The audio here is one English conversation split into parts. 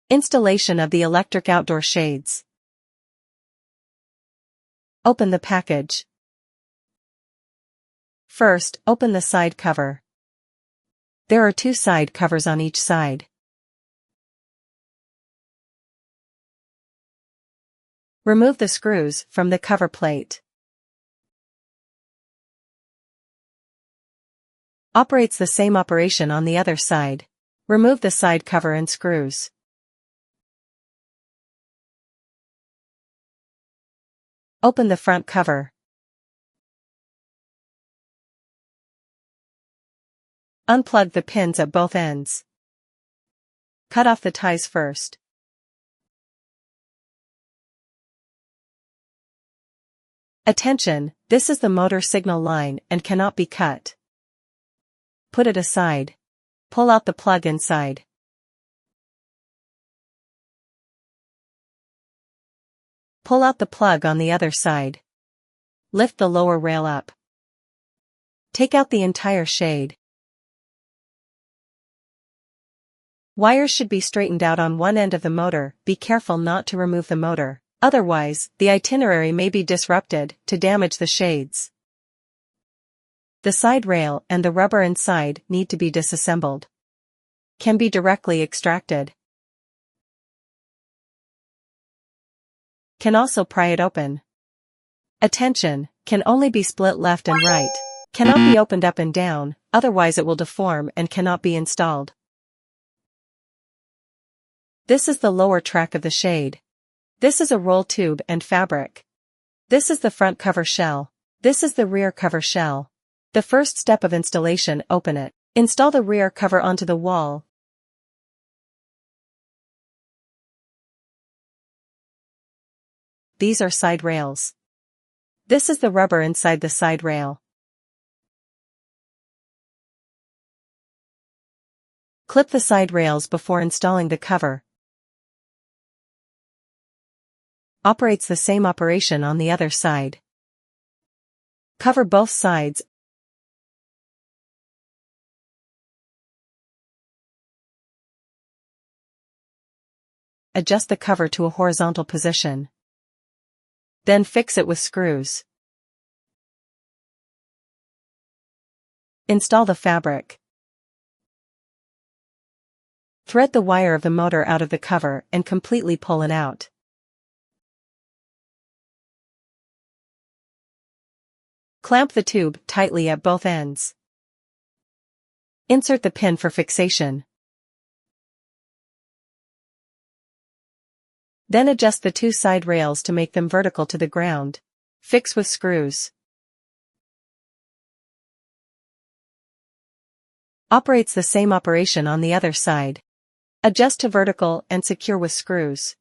Installation of the electric outdoor shades. Open the package. First, open the side cover. There are 2 side covers on each side. Remove the screws from the cover plate. Operates the same operation on the other side. Remove the side cover and screws. Open the front cover. Unplug the pins at both ends. Cut off the ties first. Attention, this is the motor signal line and cannot be cut. Put it aside. Pull out the plug inside. Pull out the plug on the other side. Lift the lower rail up. Take out the entire shade. Wires should be straightened out on one end of the motor. Be careful not to remove the motor, otherwise, the itinerary may be disrupted to damage the shades. The side rail and the rubber inside need to be disassembled. Can be directly extracted. Can also pry it open. Attention, can only be split left and right. Cannot be opened up and down, otherwise it will deform and cannot be installed. This is the lower track of the shade. This is a roll tube and fabric. This is the front cover shell. This is the rear cover shell. The first step of installation, open it. Install the rear cover onto the wall. These are side rails. This is the rubber inside the side rail. Clip the side rails before installing the cover. Operates the same operation on the other side. Cover both sides. Adjust the cover to a horizontal position. Then fix it with screws. Install the fabric. Thread the wire of the motor out of the cover and completely pull it out. Clamp the tube tightly at both ends. Insert the pin for fixation. Then adjust the 2 side rails to make them vertical to the ground. Fix with screws. Operates the same operation on the other side. Adjust to vertical and secure with screws.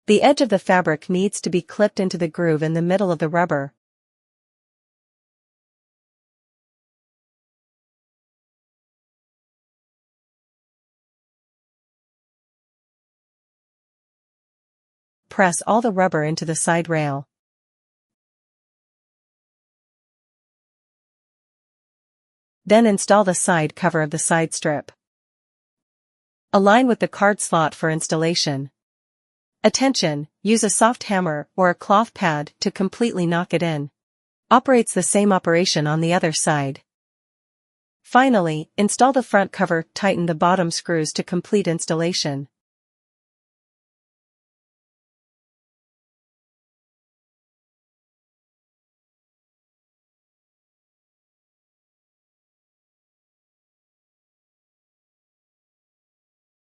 The edge of the fabric needs to be clipped into the groove in the middle of the rubber. Press all the rubber into the side rail. Then install the side cover of the side strip. Align with the card slot for installation. Attention, use a soft hammer or a cloth pad to completely knock it in. Operates the same operation on the other side. Finally, install the front cover. Tighten the bottom screws to complete installation.